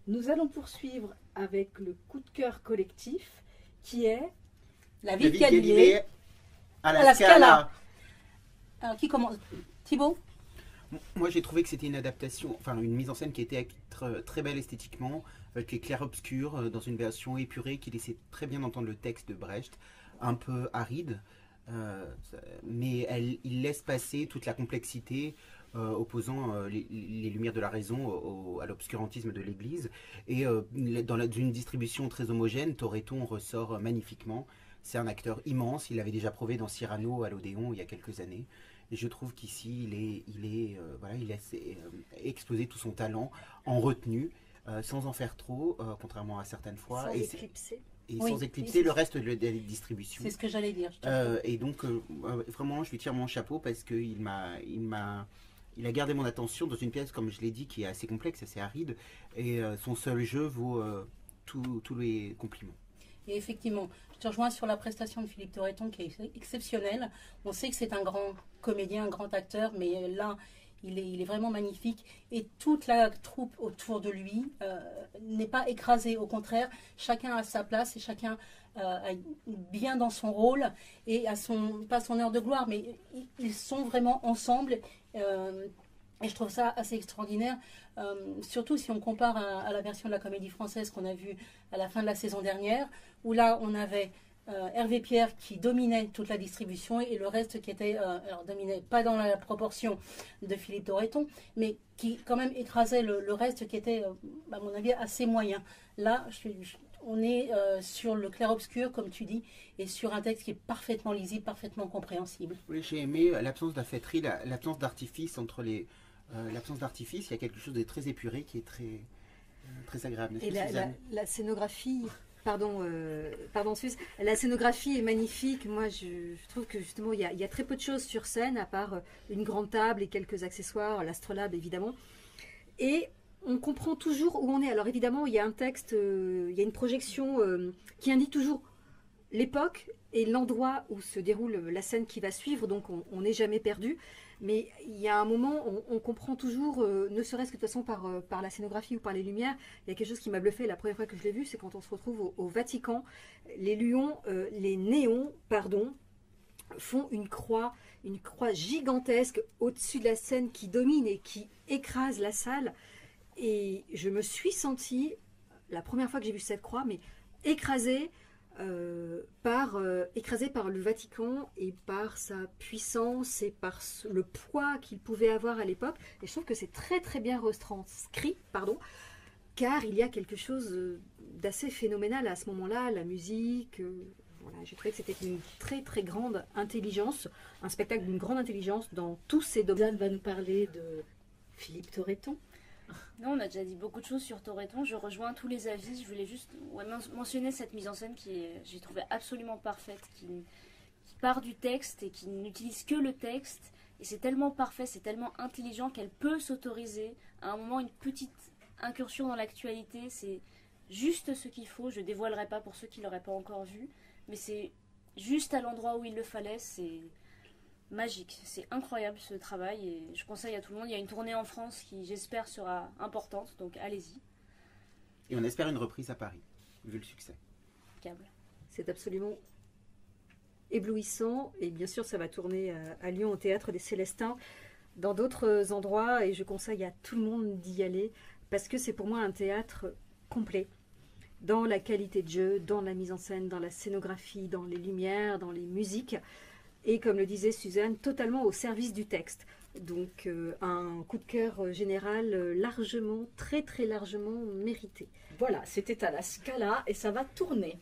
Nous allons poursuivre avec le coup de cœur collectif qui est La vie de David Galilée Galilée à à la la Scala. Scala. Alors, qui commence? Thibaut? Moi, j'ai trouvé que c'était une adaptation, enfin une mise en scène qui était très belle esthétiquement, avec les clairs-obscurs dans une version épurée qui laissait très bien entendre le texte de Brecht, un peu aride, euh, mais il laisse passer toute la complexité, opposant les lumières de la raison à l'obscurantisme de l'Église. Et dans une distribution très homogène, Torreton ressort magnifiquement. C'est un acteur immense, il l'avait déjà prouvé dans Cyrano à l'Odéon il y a quelques années. Et je trouve qu'ici, voilà, il a exposé tout son talent en retenue, sans en faire trop, contrairement à certaines fois, Sans et, éclipser. Oui, sans éclipser oui, le reste de la distribution. c'est ce que j'allais dire. Et donc, vraiment, je lui tire mon chapeau parce qu'il il a gardé mon attention dans une pièce, comme je l'ai dit, qui est assez complexe, assez aride, et son seul jeu vaut tous les compliments. Et effectivement, je te rejoins sur la prestation de Philippe Torreton qui est exceptionnelle. On sait que c'est un grand comédien, un grand acteur, mais là, il est vraiment magnifique. Et toute la troupe autour de lui n'est pas écrasée. Au contraire, chacun a sa place et chacun est bien dans son rôle et à pas son heure de gloire, mais ils sont vraiment ensemble. Et je trouve ça assez extraordinaire, surtout si on compare à la version de la Comédie Française qu'on a vue à la fin de la saison dernière, où là on avait Hervé Pierre qui dominait toute la distribution et le reste qui était, alors dominait pas dans la proportion de Philippe Torreton, mais qui quand même écrasait le reste qui était, à mon avis, assez moyen. Là, on est sur le clair-obscur, comme tu dis, et sur un texte qui est parfaitement lisible, parfaitement compréhensible. Oui, j'ai aimé l'absence d'affaîtrie, l'absence d'artifice l'absence d'artifice. Il y a quelque chose de très épuré qui est très agréable. Et la scénographie, pardon Suze, la scénographie est magnifique. Moi, je trouve que justement, il y a très peu de choses sur scène, à part une grande table et quelques accessoires, l'astrolabe évidemment. Et on comprend toujours où on est. Alors évidemment, il y a un texte, il y a une projection qui indique toujours l'époque et l'endroit où se déroule la scène qui va suivre, donc on n'est jamais perdu. Mais il y a un moment, on comprend toujours, ne serait-ce que de toute façon par la scénographie ou par les lumières. Il y a quelque chose qui m'a bluffé la première fois que je l'ai vu, c'est quand on se retrouve au Vatican. Les néons, font une croix gigantesque au-dessus de la scène qui domine et qui écrase la salle. Et je me suis sentie, la première fois que j'ai vu cette croix, mais écrasée par le Vatican et par sa puissance et par le poids qu'il pouvait avoir à l'époque. Et je trouve que c'est très très bien retranscrit, car il y a quelque chose d'assez phénoménal à ce moment-là, la musique. Voilà, j'ai trouvé que c'était une très très grande intelligence, un spectacle d'une grande intelligence dans tous ses domaines. Suzanne va nous parler de Philippe Torreton. Non, on a déjà dit beaucoup de choses sur Torreton. Je rejoins tous les avis. Je voulais juste mentionner cette mise en scène qui est, j'ai trouvé absolument parfaite, qui part du texte et qui n'utilise que le texte. Et c'est tellement parfait, c'est tellement intelligent qu'elle peut s'autoriser à un moment une petite incursion dans l'actualité. C'est juste ce qu'il faut. Je ne dévoilerai pas pour ceux qui ne l'auraient pas encore vu. Mais c'est juste à l'endroit où il le fallait. C'est magique, c'est incroyable ce travail et je conseille à tout le monde. Il y a une tournée en France qui j'espère sera importante, donc allez-y. Et on espère une reprise à Paris, vu le succès. Câble. C'est absolument éblouissant et bien sûr ça va tourner à Lyon au Théâtre des Célestins, dans d'autres endroits, et je conseille à tout le monde d'y aller parce que c'est pour moi un théâtre complet dans la qualité de jeu, dans la mise en scène, dans la scénographie, dans les lumières, dans les musiques. Et comme le disait Suzanne, totalement au service du texte. Donc un coup de cœur général largement, très très largement mérité. Voilà, c'était à la Scala et ça va tourner.